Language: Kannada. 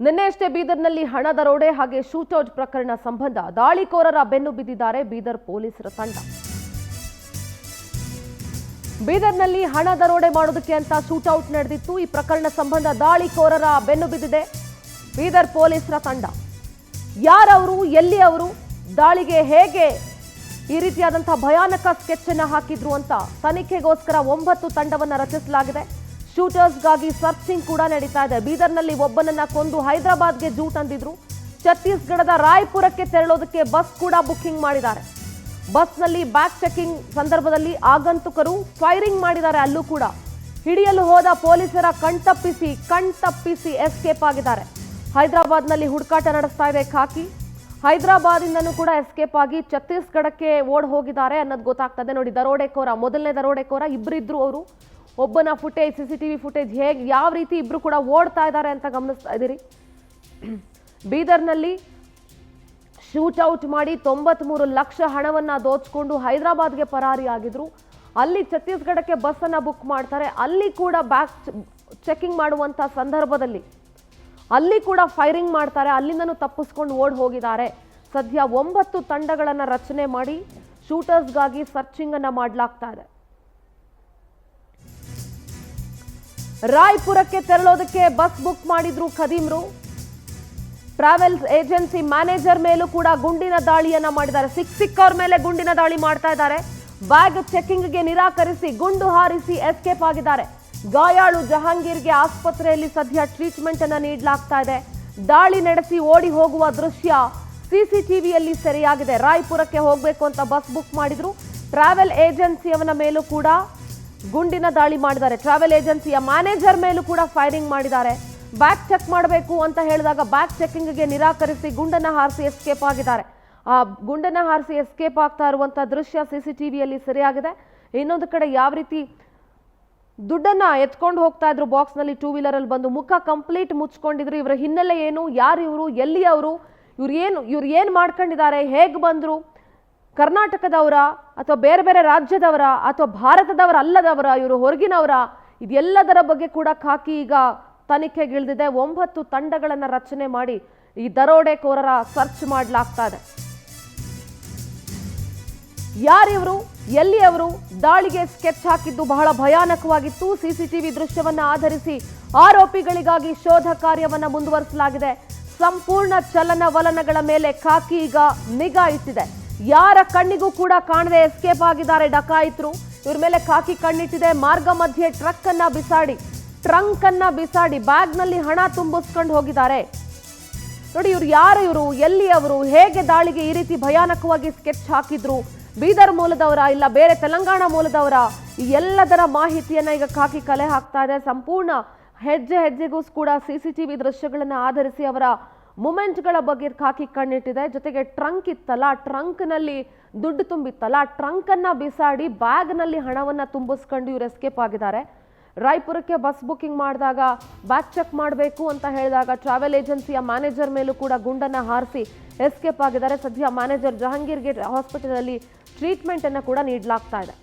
ನಿನ್ನೆಯಷ್ಟೇ ಬೀದರ್ನಲ್ಲಿ ಹಣ ದರೋಡೆ ಹಾಗೆ ಶೂಟೌಟ್ ಪ್ರಕರಣ ಸಂಬಂಧ ದಾಳಿಕೋರರ ಬೆನ್ನು ಬಿದ್ದಿದ್ದಾರೆ ಬೀದರ್ ಪೊಲೀಸರ ತಂಡ. ಬೀದರ್ನಲ್ಲಿ ಹಣ ದರೋಡೆ ಮಾಡೋದಕ್ಕೆ ಅಂತ ಶೂಟೌಟ್ ನಡೆದಿತ್ತು. ಈ ಪ್ರಕರಣ ಸಂಬಂಧ ದಾಳಿಕೋರರ ಬೆನ್ನು ಬಿದ್ದಿದೆ ಬೀದರ್ ಪೊಲೀಸರ ತಂಡ. ಯಾರವರು, ಎಲ್ಲಿ ಅವರು, ದಾಳಿಗೆ ಹೇಗೆ ಈ ರೀತಿಯಾದಂತಹ ಭಯಾನಕ ಸ್ಕೆಚ್ ಅನ್ನು ಹಾಕಿದ್ರು ಅಂತ ತನಿಖೆಗೋಸ್ಕರ 9 ತಂಡವನ್ನು ರಚಿಸಲಾಗಿದೆ. ಶೂಟರ್ಸ್ಗಾಗಿ ಸರ್ಚಿಂಗ್ ಕೂಡ ನಡೀತಾ ಇದೆ. ಬೀದರ್ನಲ್ಲಿ ಒಬ್ಬನನ್ನ ಕೊಂದು ಹೈದರಾಬಾದ್ಗೆ ಜೂ ತಂದಿದ್ರು. ಛತ್ತೀಸ್ಗಢದ ರಾಯ್ಪುರಕ್ಕೆ ತೆರಳೋದಕ್ಕೆ ಬಸ್ ಕೂಡ ಬುಕ್ಕಿಂಗ್ ಮಾಡಿದ್ದಾರೆ. ಬಸ್ನಲ್ಲಿ ಬ್ಯಾಕ್ ಚೆಕಿಂಗ್ ಸಂದರ್ಭದಲ್ಲಿ ಆಗಂತುಕರು ಫೈರಿಂಗ್ ಮಾಡಿದ್ದಾರೆ. ಅಲ್ಲೂ ಕೂಡ ಹಿಡಿಯಲು ಹೋದ ಪೊಲೀಸರ ಕಣ್ತಪ್ಪಿಸಿ ಎಸ್ಕೇಪ್ ಆಗಿದ್ದಾರೆ. ಹೈದರಾಬಾದ್ನಲ್ಲಿ ಹುಡುಕಾಟ ನಡೆಸ್ತಾ ಇದೆ ಖಾಕಿ. ಹೈದರಾಬಾದಿಂದನೂ ಕೂಡ ಎಸ್ಕೇಪ್ ಆಗಿ ಛತ್ತೀಸ್ಗಢಕ್ಕೆ ಓಡ್ ಹೋಗಿದ್ದಾರೆ ಅನ್ನೋದು ಗೊತ್ತಾಗ್ತದೆ. ನೋಡಿ, ದರೋಡೆಕೋರ, ಮೊದಲನೇ ದರೋಡೆಕೋರ ಇಬ್ಬರಿದ್ರು. ಅವರು ಒಬ್ಬನ ಫುಟೇಜ್, CCTV ಫುಟೇಜ್ ಹೇಗೆ ಯಾವ ರೀತಿ ಇಬ್ರು ಕೂಡ ಓಡ್ತಾ ಇದ್ದಾರೆ ಅಂತ ಗಮನಿಸ್ತಾ ಇದ್ದೀರಿ. ಬೀದರ್ನಲ್ಲಿ ಶೂಟೌಟ್ ಮಾಡಿ 93 ಲಕ್ಷ ಹಣವನ್ನ ದೋಚಿಕೊಂಡು ಹೈದರಾಬಾದ್ಗೆ ಪರಾರಿಯಾಗಿದ್ರು. ಅಲ್ಲಿ ಛತ್ತೀಸ್ಗಢಕ್ಕೆ ಬಸ್ ಅನ್ನ ಬುಕ್ ಮಾಡ್ತಾರೆ. ಅಲ್ಲಿ ಕೂಡ ಬ್ಯಾಕ್ ಚೆಕಿಂಗ್ ಮಾಡುವಂತ ಸಂದರ್ಭದಲ್ಲಿ ಅಲ್ಲಿ ಕೂಡ ಫೈರಿಂಗ್ ಮಾಡ್ತಾರೆ. ಅಲ್ಲಿಂದನೂ ತಪ್ಪಿಸ್ಕೊಂಡು ಓಡ್ ಹೋಗಿದ್ದಾರೆ. ಸದ್ಯ 9 ತಂಡಗಳನ್ನು ರಚನೆ ಮಾಡಿ ಶೂಟರ್ಸ್ಗಾಗಿ ಸರ್ಚಿಂಗ್ ಅನ್ನ ಮಾಡಲಾಗ್ತಾ ಇದೆ. ರಾಯ್ಪುರಕ್ಕೆ ತೆರಳೋದಕ್ಕೆ ಬಸ್ ಬುಕ್ ಮಾಡಿದ್ರು ಖದೀಮ್ರು. ಟ್ರಾವೆಲ್ಸ್ ಏಜೆನ್ಸಿ ಮ್ಯಾನೇಜರ್ ಮೇಲೂ ಕೂಡ ಗುಂಡಿನ ದಾಳಿಯನ್ನ ಮಾಡಿದ್ದಾರೆ. ಸಿಕ್ಕವ್ರ ಮೇಲೆ ಗುಂಡಿನ ದಾಳಿ ಮಾಡ್ತಾ ಇದ್ದಾರೆ. ಬ್ಯಾಗ್ ಚೆಕಿಂಗ್ಗೆ ನಿರಾಕರಿಸಿ ಗುಂಡು ಹಾರಿಸಿ ಎಸ್ಕೇಪ್ ಆಗಿದ್ದಾರೆ. ಗಾಯಾಳು ಜಹಾಂಗೀರ್ಗೆ ಆಸ್ಪತ್ರೆಯಲ್ಲಿ ಸದ್ಯ ಟ್ರೀಟ್ಮೆಂಟ್ ಅನ್ನ ನೀಡಲಾಗ್ತಾ ಇದೆ. ದಾಳಿ ನಡೆಸಿ ಓಡಿ ಹೋಗುವ ದೃಶ್ಯ CCTVಯಲ್ಲಿ ಸೆರೆಯಾಗಿದೆ. ರಾಯ್ಪುರಕ್ಕೆ ಹೋಗಬೇಕು ಅಂತ ಬಸ್ ಬುಕ್ ಮಾಡಿದ್ರು. ಟ್ರಾವೆಲ್ ಏಜೆನ್ಸಿಯವನ ಮೇಲೂ ಕೂಡ ಗುಂಡಿನ ದಾಳಿ ಮಾಡಿದ್ದಾರೆ. ಟ್ರಾವೆಲ್ ಏಜೆನ್ಸಿಯ ಮ್ಯಾನೇಜರ್ ಮೇಲೂ ಕೂಡ ಫೈರಿಂಗ್ ಮಾಡಿದ್ದಾರೆ. ಬ್ಯಾಗ್ ಚೆಕ್ ಮಾಡಬೇಕು ಅಂತ ಹೇಳಿದಾಗ ಬ್ಯಾಗ್ ಚೆಕಿಂಗ್ಗೆ ನಿರಾಕರಿಸಿ ಗುಂಡನ್ನ ಹಾರಿಸಿ ಎಸ್ಕೇಪ್ ಆಗಿದ್ದಾರೆ. ಆ ಗುಂಡನ್ನ ಹಾರಿಸಿ ಎಸ್ಕೇಪ್ ಆಗ್ತಾ ಇರುವಂತಹ ದೃಶ್ಯ CCTVಯಲ್ಲಿ ಸೆರೆಯಾಗಿದೆ. ಇನ್ನೊಂದು ಕಡೆ ಯಾವ ರೀತಿ ದುಡ್ಡನ್ನ ಎತ್ಕೊಂಡು ಹೋಗ್ತಾ ಇದ್ರು ಬಾಕ್ಸ್ನಲ್ಲಿ, 2 ವೀಲರಲ್ಲಿ ಬಂದು ಮುಖ ಕಂಪ್ಲೀಟ್ ಮುಚ್ಕೊಂಡಿದ್ರು. ಇವರ ಹಿನ್ನೆಲೆ ಏನು, ಯಾರು ಇವರು, ಎಲ್ಲಿ ಅವರು, ಇವ್ರು ಏನು ಮಾಡ್ಕೊಂಡಿದ್ದಾರೆ, ಹೇಗೆ ಬಂದ್ರು, ಕರ್ನಾಟಕದವರ ಅಥವಾ ಬೇರೆ ಬೇರೆ ರಾಜ್ಯದವರ ಅಥವಾ ಭಾರತದವರ ಅಲ್ಲದವರ, ಇವರು ಹೊರಗಿನವರ, ಇದೆಲ್ಲದರ ಬಗ್ಗೆ ಕೂಡ ಖಾಕಿ ಈಗ ತನಿಖೆಗಿಳಿದಿದೆ. 9 ತಂಡಗಳನ್ನು ರಚನೆ ಮಾಡಿ ಈ ದರೋಡೆಕೋರರ ಸರ್ಚ್ ಮಾಡಲಾಗ್ತಾ ಇದೆ. ಯಾರಿವರು, ಎಲ್ಲಿ ಅವರು, ದಾಳಿಗೆ ಸ್ಕೆಚ್ ಹಾಕಿದ್ದು ಬಹಳ ಭಯಾನಕವಾಗಿತ್ತು. CCTV ದೃಶ್ಯವನ್ನ ಆಧರಿಸಿ ಆರೋಪಿಗಳಿಗಾಗಿ ಶೋಧ ಕಾರ್ಯವನ್ನ ಮುಂದುವರಿಸಲಾಗಿದೆ. ಸಂಪೂರ್ಣ ಚಲನವಲನಗಳ ಮೇಲೆ ಖಾಕಿ ಈಗ ನಿಗಾ ಇಟ್ಟಿದೆ. ಯಾರ ಕಣ್ಣಿಗೂ ಕೂಡ ಕಾಣದೆ ಎಸ್ಕೇಪ್ ಆಗಿದ್ದಾರೆ ಡಕಾಯಿತರು. ಇವ್ರ ಮೇಲೆ ಖಾಕಿ ಕಣ್ಣಿಟ್ಟಿದೆ. ಮಾರ್ಗ ಮಧ್ಯೆ ಟ್ರಂಕ್ ಅನ್ನ ಬಿಸಾಡಿ ಬ್ಯಾಗ್ನಲ್ಲಿ ಹಣ ತುಂಬಿಸ್ಕೊಂಡು ಹೋಗಿದ್ದಾರೆ. ನೋಡಿ, ಇವ್ರು ಯಾರು, ಇವರು ಎಲ್ಲಿ ಅವರು, ಹೇಗೆ ದಾಳಿಗೆ ಈ ರೀತಿ ಭಯಾನಕವಾಗಿ ಸ್ಕೆಚ್ ಹಾಕಿದ್ರು, ಬೀದರ್ ಮೂಲದವರ ಇಲ್ಲ ಬೇರೆ ತೆಲಂಗಾಣ ಮೂಲದವರ, ಈ ಎಲ್ಲದರ ಮಾಹಿತಿಯನ್ನ ಈಗ ಖಾಕಿ ಕಲೆ ಹಾಕ್ತಾ ಇದೆ. ಸಂಪೂರ್ಣ ಹೆಜ್ಜೆಗೂ ಕೂಡ CCTV ದೃಶ್ಯಗಳನ್ನ ಆಧರಿಸಿ ಅವರ ಮೂಮೆಂಟ್ಗಳ ಬಗ್ಗೆ ಖಾಕಿ ಕಣ್ಣಿಟ್ಟಿದೆ. ಜೊತೆಗೆ ಟ್ರಂಕ್ ಇತ್ತಲ್ಲ, ಟ್ರಂಕ್ನಲ್ಲಿ ದುಡ್ಡು ತುಂಬಿತ್ತಲ್ಲ, ಟ್ರಂಕ್ ಅನ್ನ ಬಿಸಾಡಿ ಬ್ಯಾಗ್ನಲ್ಲಿ ಹಣವನ್ನ ತುಂಬಿಸ್ಕೊಂಡು ಇವ್ರು ಎಸ್ಕೇಪ್ ಆಗಿದ್ದಾರೆ. ರಾಯ್ಪುರಕ್ಕೆ ಬಸ್ ಬುಕ್ಕಿಂಗ್ ಮಾಡಿದಾಗ ಬ್ಯಾಗ್ ಚೆಕ್ ಮಾಡಬೇಕು ಅಂತ ಹೇಳಿದಾಗ ಟ್ರಾವೆಲ್ ಏಜೆನ್ಸಿಯ ಮ್ಯಾನೇಜರ್ ಮೇಲೂ ಕೂಡ ಗುಂಡನ್ನ ಹಾರಿಸಿ ಎಸ್ಕೇಪ್ ಆಗಿದ್ದಾರೆ. ಸದ್ಯ ಮ್ಯಾನೇಜರ್ ಜಹಾಂಗೀರ್ಗೆ ಹಾಸ್ಪಿಟಲ್ ಅಲ್ಲಿ ಟ್ರೀಟ್ಮೆಂಟ್ ಅನ್ನು ಕೂಡ ನೀಡಲಾಗ್ತಾ ಇದೆ.